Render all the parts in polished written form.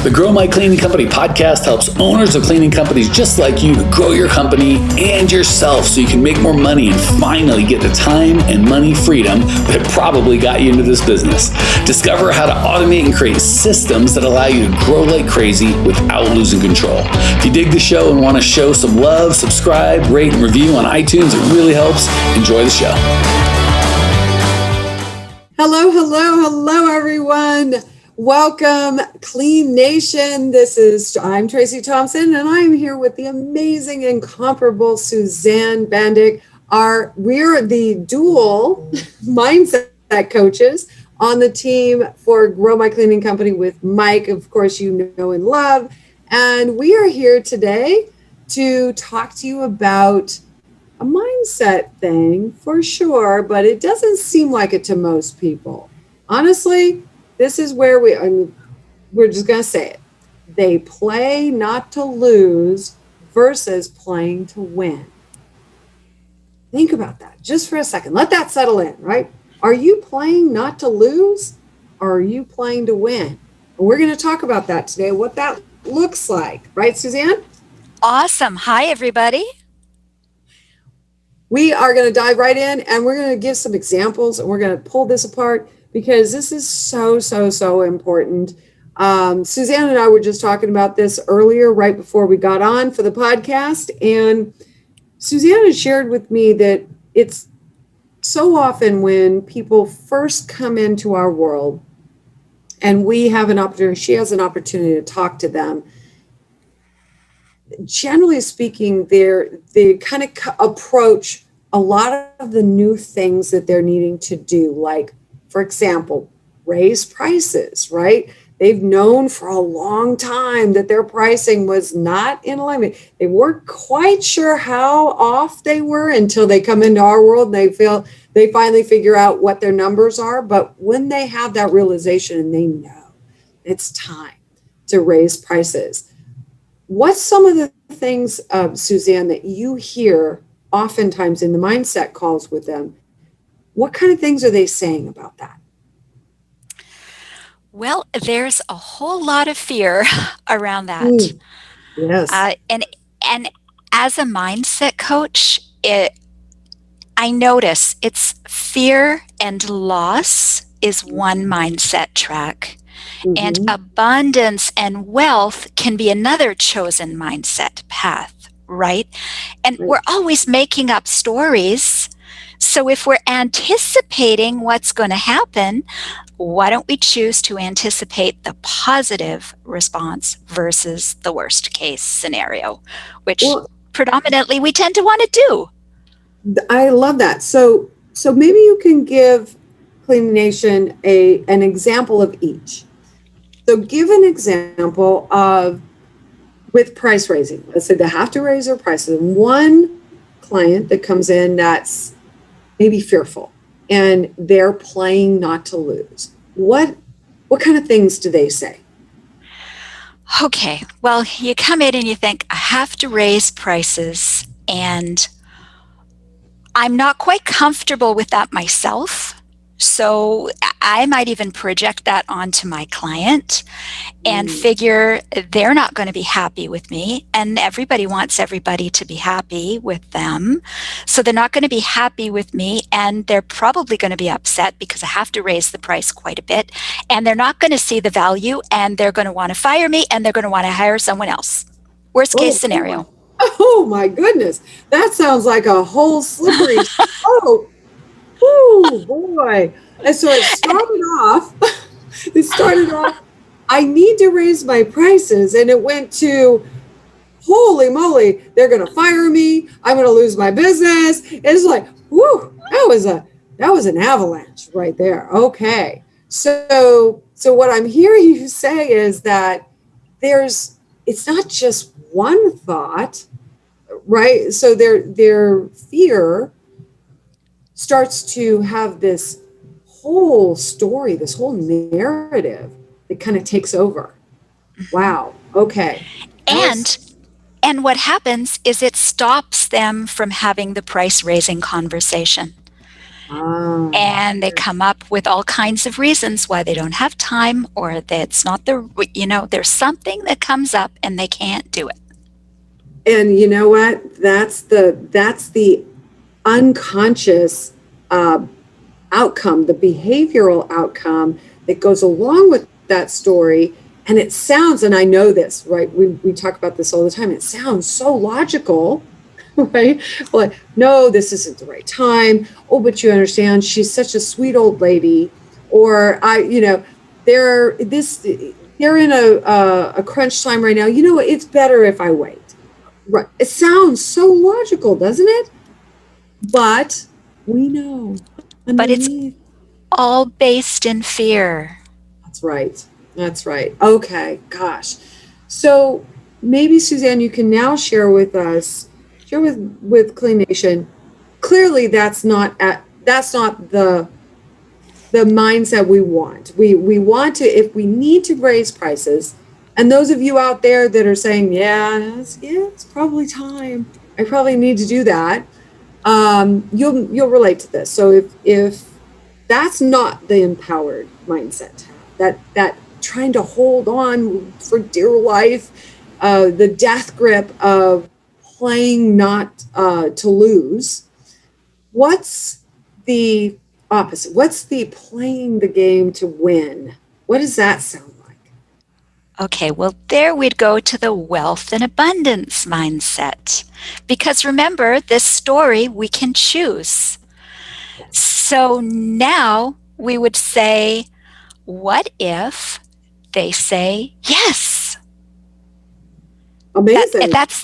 The Grow My Cleaning Company podcast helps owners of cleaning companies just like you to grow your company and yourself so you can make more money and finally get the time and money freedom that probably got you into this business. Discover how to automate and create systems that allow you to grow like crazy without losing control. If you dig the show and want to show some love, subscribe, rate, and review on iTunes. It really helps. Enjoy the show. Hello, everyone. Welcome, Clean Nation. I'm Tracey Thompson, and I'm here with the amazing, incomparable Suzanne Bandick. We're the dual mindset coaches on the team for Grow My Cleaning Company with Mike, of course, you know and love. And we are here today to talk to you about a mindset thing for sure, but it doesn't seem like it to most people. Honestly, this is where we're just going to say it. They play not to lose versus playing to win. Think about that just for a second. Let that settle in, right? Are you playing not to lose or are you playing to win? And we're going to talk about that today, what that looks like. Right, Suzanne? Awesome. Hi, everybody. We are going to dive right in and we're going to give some examples and we're going to pull this apart because this is so important. Suzanne and I were just talking about this earlier, right before we got on for the podcast. And Suzanne has shared with me that it's so often when people first come into our world and she has an opportunity to talk to them. Generally speaking, they kind of approach a lot of the new things that they're needing to do, like, for example, raise prices, right? They've known for a long time that their pricing was not in alignment. They weren't quite sure how off they were until they come into our world and they finally figure out what their numbers are. But when they have that realization and they know it's time to raise prices, what's some of the things, Suzanne, that you hear oftentimes in the mindset calls with them? What kind of things are they saying about that? Well, there's a whole lot of fear around that. Yes. And as a mindset coach, I notice it's fear and loss is one mindset track. And abundance and wealth can be another chosen mindset path, right? And we're always making up stories. So if we're anticipating what's going to happen, why don't we choose to anticipate the positive response versus the worst case scenario, which predominantly we tend to want to do. I love that. So maybe you can give Clean Nation an example of each. So give an example of with price raising. Let's say they have to raise their prices. One client that comes in that's maybe fearful and they're playing not to lose. What kind of things do they say? Okay, well, you come in and you think, I have to raise prices and I'm not quite comfortable with that myself. So I might even project that onto my client and figure they're not going to be happy with me. And everybody wants everybody to be happy with them. So they're not going to be happy with me. And they're probably going to be upset because I have to raise the price quite a bit. And they're not going to see the value and they're going to want to fire me and they're going to want to hire someone else. Worst case scenario. Oh my goodness. That sounds like a whole slippery slope. Oh boy. And so it started off, I need to raise my prices. And it went to, holy moly, they're going to fire me. I'm going to lose my business. It's like, whoo, that was an avalanche right there. Okay. So what I'm hearing you say is that it's not just one thought, right? So their fear starts to have this whole story, this whole narrative that kind of takes over. Wow. Okay. And what happens is it stops them from having the price raising conversation. And they come up with all kinds of reasons why they don't have time, or that it's not there's something that comes up and they can't do it. And you know what? That's the unconscious outcome, the behavioral outcome that goes along with that story. And it sounds, and I know this, right? We talk about this all the time. It sounds so logical, right? Like, no, this isn't the right time. Oh, but you understand, she's such a sweet old lady. Or they're in a crunch time right now. You know what? It's better if I wait. Right. It sounds so logical, doesn't it? But we know But it's underneath. all based in fear. That's right. That's right. Okay. Gosh. So maybe Suzanne, you can now share with Clean Nation. Clearly, that's not the mindset we want. We want to, if we need to raise prices, and those of you out there that are saying, it's probably time. I probably need to do that. You'll relate to this. So if that's not the empowered mindset, that trying to hold on for dear life, the death grip of playing not to lose, what's the opposite? What's the playing the game to win? What does that sound like? Okay, well, there we'd go to the wealth and abundance mindset. Because remember, this story, we can choose. So now we would say, what if they say yes? Amazing. That's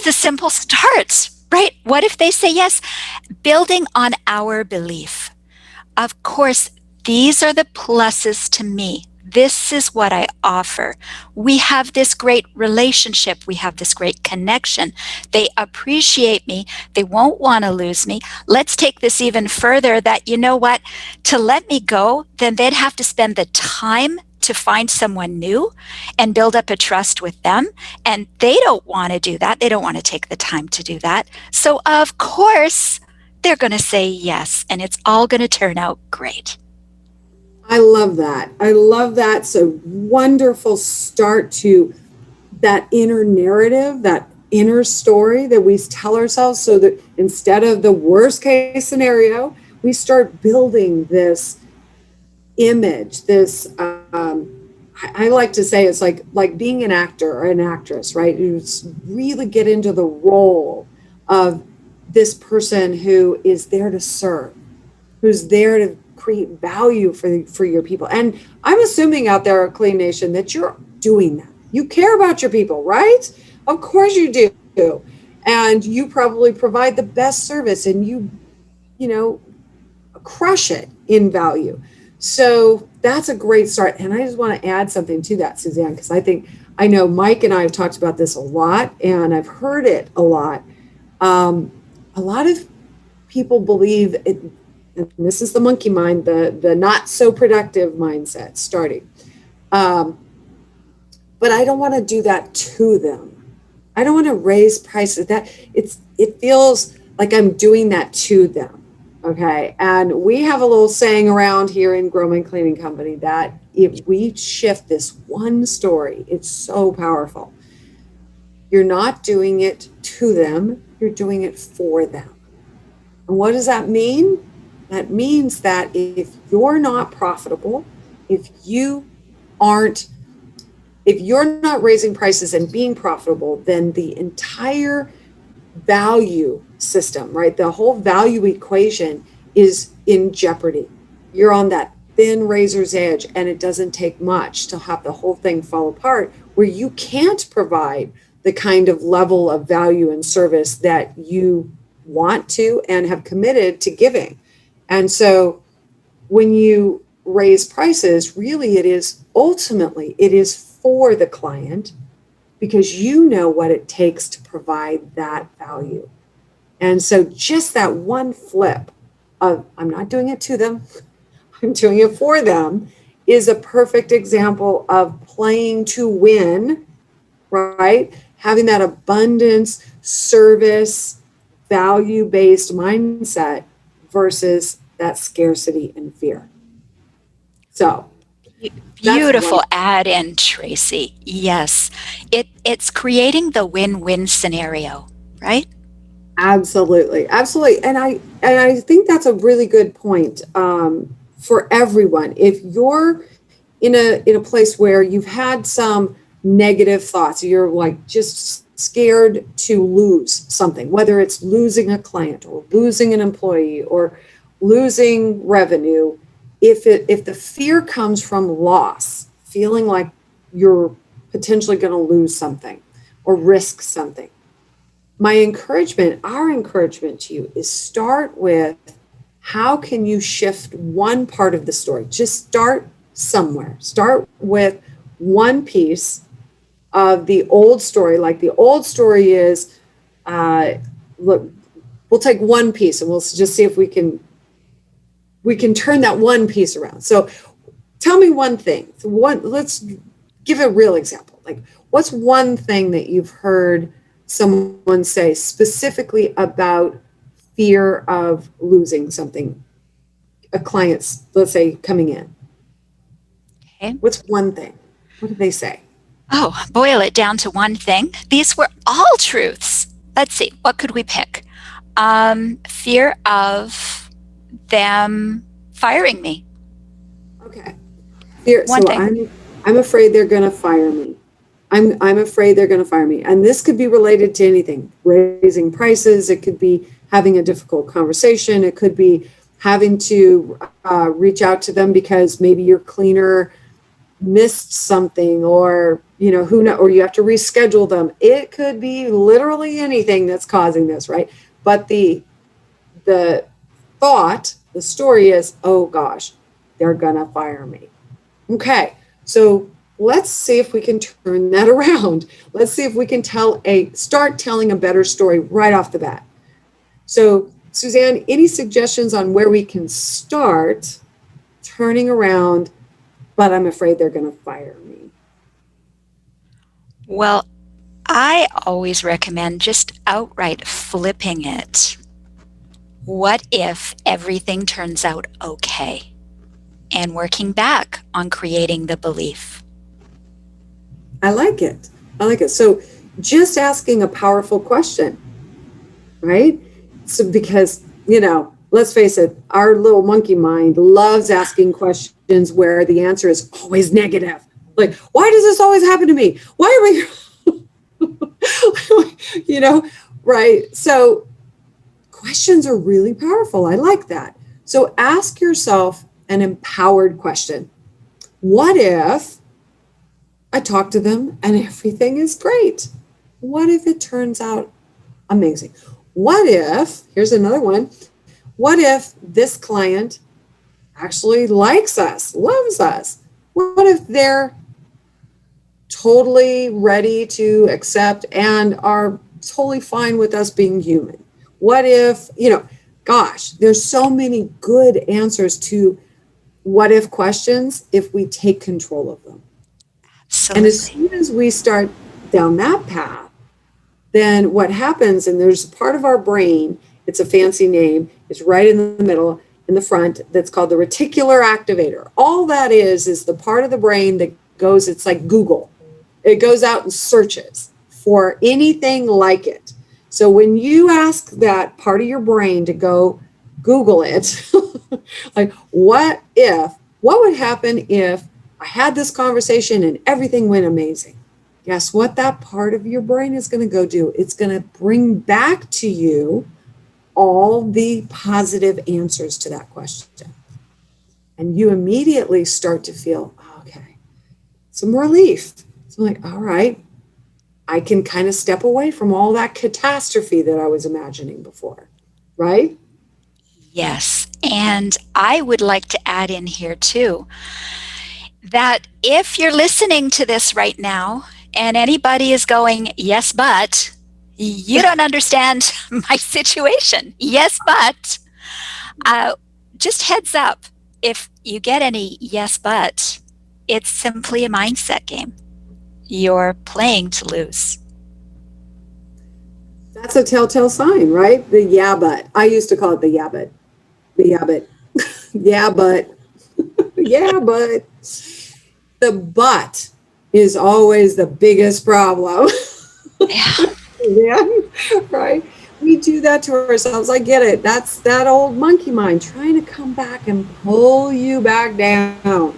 the simple start, right? What if they say yes? Building on our belief. Of course, these are the pluses to me. This is what I offer. We have this great relationship. We have this great connection. They appreciate me. They won't want to lose me. Let's take this even further, that, you know what, to let me go, then they'd have to spend the time to find someone new and build up a trust with them. And they don't want to do that. They don't want to take the time to do that. So of course, they're going to say yes, and it's all going to turn out great. I love that. I love that. It's a wonderful start to that inner narrative, that inner story that we tell ourselves, so that instead of the worst case scenario, we start building this image, this I like to say it's like being an actor or an actress, right? You really get into the role of this person who is there to serve, who's there to create value for your people. And I'm assuming out there at Clean Nation that you're doing that. You care about your people, right? Of course you do. And you probably provide the best service, and you crush it in value. So that's a great start. And I just want to add something to that, Suzanne, because I know Mike and I have talked about this a lot, and I've heard it a lot. A lot of people believe it, and this is the monkey mind, the not so productive mindset starting. But I don't want to do that to them. I don't want to raise prices. It feels like I'm doing that to them. Okay. And we have a little saying around here in Grow My Cleaning Company that if we shift this one story, it's so powerful. You're not doing it to them, you're doing it for them. And what does that mean? That means that if you're not profitable, if you're not raising prices and being profitable, then the entire value system, right? The whole value equation is in jeopardy. You're on that thin razor's edge, and it doesn't take much to have the whole thing fall apart, where you can't provide the kind of level of value and service that you want to and have committed to giving. And so when you raise prices, really it is for the client, because you know what it takes to provide that value. And so just that one flip of I'm not doing it to them, I'm doing it for them, is a perfect example of playing to win, right? Having that abundance, service, value-based mindset versus that scarcity and fear. So that's Beautiful one. add-in, Tracy. Yes, it's creating the win-win scenario, right? Absolutely, absolutely, and I think that's a really good point for everyone. If you're in a place where you've had some negative thoughts, you're like just scared to lose something, whether it's losing a client or losing an employee or losing revenue. If the fear comes from loss, feeling like you're potentially going to lose something or risk something, our encouragement to you is start with how can you shift one part of the story? Just start somewhere. Start with one piece of the old story. Like the old story is, look, we'll take one piece and we'll just see if we can turn that one piece around. So tell me one thing. Let's give a real example. Like, what's one thing that you've heard someone say specifically about fear of losing something? A client's, let's say, coming in. Okay. What's one thing? What did they say? Oh, boil it down to one thing. These were all truths. Let's see, what could we pick? Fear of them firing me. Okay. Fear. One So thing. I'm afraid they're going to fire me. I'm afraid they're going to fire me. And this could be related to anything, raising prices. It could be having a difficult conversation. It could be having to reach out to them because maybe your cleaner missed something, or who know, or you have to reschedule them. It could be literally anything that's causing this, right? But the the story is, oh gosh, they're gonna fire me. Okay, so let's see if we can turn that around. Let's see if we can start telling a better story right off the bat. So Suzanne, any suggestions on where we can start turning around, but I'm afraid they're going to fire me? Well, I always recommend just outright flipping it. What if everything turns out okay? And working back on creating the belief. I like it. I like it. So just asking a powerful question, right? So because, let's face it, our little monkey mind loves asking questions where the answer is always negative. Like, why does this always happen to me? Why are we, right? So questions are really powerful. I like that. So ask yourself an empowered question. What if I talk to them and everything is great? What if it turns out amazing? What if, here's another one, what if this client actually likes us, loves us? What if they're totally ready to accept and are totally fine with us being human? What if, gosh, there's so many good answers to what if questions if we take control of them. And as Absolutely. soon as we start down that path, then what happens, and there's a part of our brain, it's a fancy name, it's right in the middle, in the front, that's called the reticular activator. All that is the part of the brain that goes, it's like Google. It goes out and searches for anything like it. So when you ask that part of your brain to go Google it, like, what would happen if I had this conversation and everything went amazing? Guess what that part of your brain is going to go do? It's going to bring back to you all the positive answers to that question. And you immediately start to feel, okay, some relief. So I'm like, all right, I can kind of step away from all that catastrophe that I was imagining before, right? Yes. And I would like to add in here too that if you're listening to this right now and anybody is going, yes, but you don't understand my situation. Yes, but just heads up, if you get any yes, but, it's simply a mindset game. You're playing to lose. That's a telltale sign, right? The yeah, but. I used to call it the yeah, but. The yeah, but. Yeah, but yeah, but the but is always the biggest problem. Yeah. Yeah, right. We do that to ourselves. I get it. That's that old monkey mind trying to come back and pull you back down.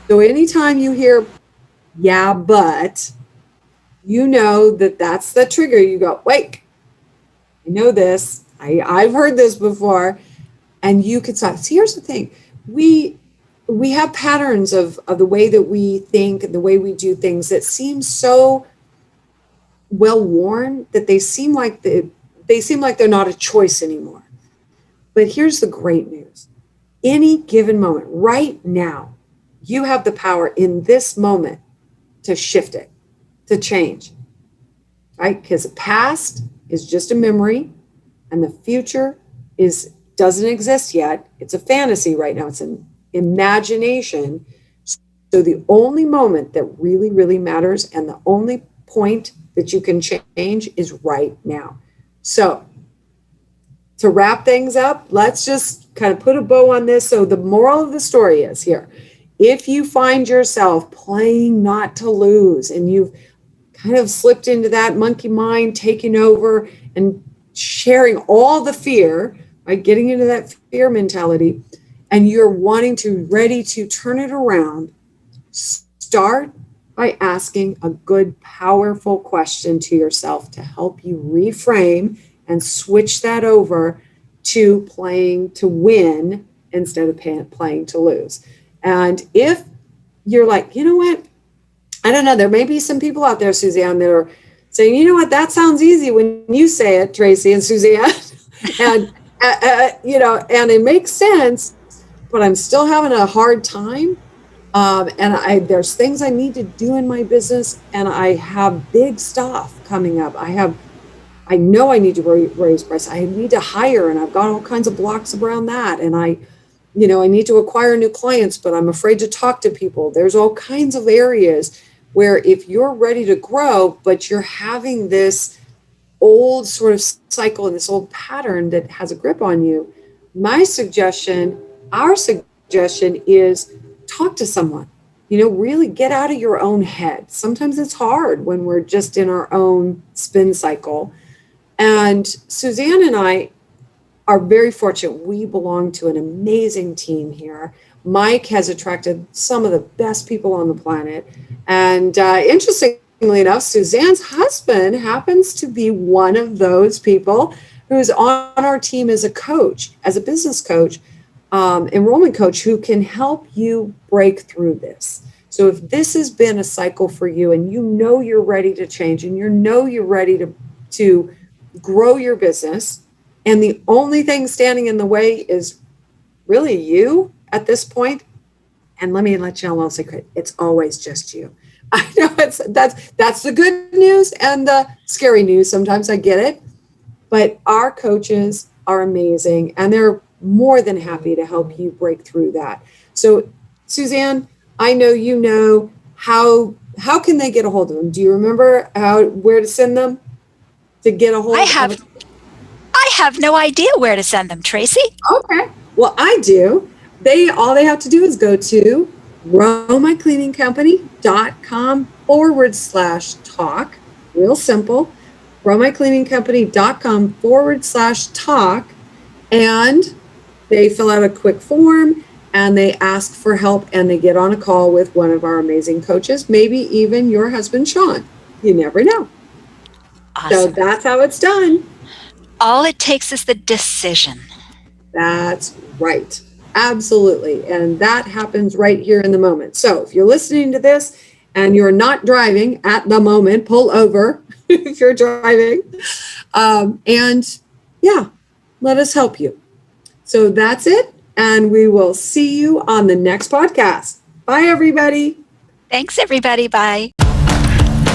So anytime you hear, yeah, but, you know that that's the trigger. You go, wait, I know this. I've heard this before. And you could stop. So here's the thing. We have patterns of the way that we think and the way we do things that seem so well worn that they seem like they're not a choice anymore. But here's the great news. Any given moment, right now, you have the power in this moment to shift it, to change, right? Because the past is just a memory and the future doesn't exist yet. It's a fantasy right now. It's an imagination. So the only moment that really, really matters and the only point that you can change is right now. So to wrap things up, let's just kind of put a bow on this. So the moral of the story is here. If you find yourself playing not to lose and you've kind of slipped into that monkey mind taking over and sharing all the fear, right? Getting into that fear mentality, and you're ready to turn it around, start by asking a good, powerful question to yourself to help you reframe and switch that over to playing to win instead of playing to lose. And if you're like, you know what? I don't know. There may be some people out there, Suzanne, that are saying, you know what? That sounds easy when you say it, Tracey and Suzanne. And, and it makes sense, but I'm still having a hard time. There's things I need to do in my business, and I have big stuff coming up. I know I need to raise price. I need to hire, and I've got all kinds of blocks around that. And I need to acquire new clients, but I'm afraid to talk to people. There's all kinds of areas where if you're ready to grow, but you're having this old sort of cycle and this old pattern that has a grip on you, our suggestion is talk to someone. Really get out of your own head. Sometimes it's hard when we're just in our own spin cycle. And Suzanne and I are very fortunate. We belong to an amazing team here. Mike has attracted some of the best people on the planet. And interestingly enough, Suzanne's husband happens to be one of those people who's on our team as a coach, as a business coach, enrollment coach, who can help you break through this. So if this has been a cycle for you and you're ready to change and you're ready to grow your business, and the only thing standing in the way is really you at this point, and let me let you know a little secret, it's always just you. I know that's the good news and the scary news. Sometimes I get it, but our coaches are amazing and they're more than happy to help you break through that. So Suzanne, I know how can they get a hold of them? Do you remember where to send them to get a hold of them? I have no idea where to send them, Tracey. Okay. Well, I do. All they have to do is go to growmycleaningcompany.com/talk. Real simple. growmycleaningcompany.com/talk. And they fill out a quick form and they ask for help and they get on a call with one of our amazing coaches, maybe even your husband, Sean. You never know. Awesome. So that's how it's done. All it takes is the decision. That's right. Absolutely. And that happens right here in the moment. So if you're listening to this and you're not driving at the moment, pull over if you're driving. Let us help you. So that's it. And we will see you on the next podcast. Bye, everybody. Thanks, everybody. Bye.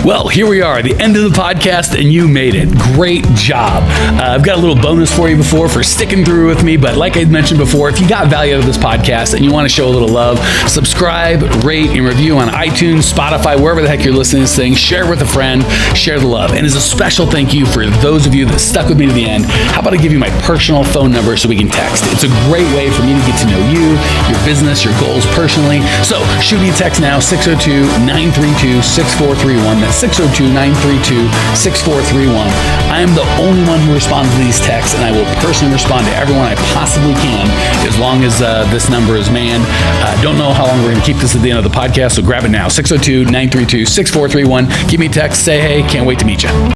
Well, here we are, the end of the podcast, and you made it. Great job. I've got a little bonus for you for sticking through with me, but like I mentioned before, if you got value out of this podcast and you want to show a little love, subscribe, rate, and review on iTunes, Spotify, wherever the heck you're listening to this thing. Share it with a friend, share the love. And as a special thank you for those of you that stuck with me to the end, how about I give you my personal phone number so we can text? It's a great way for me to get to know you, your business, your goals personally. So shoot me a text now, 602-932-6431. That's 602-932-6431. I am the only one who responds to these texts, and I will personally respond to everyone I possibly can as long as this number is manned. Don't know how long we're going to keep this at the end of the podcast, so grab it now, 602-932-6431. Give me a text, say hey, can't wait to meet you.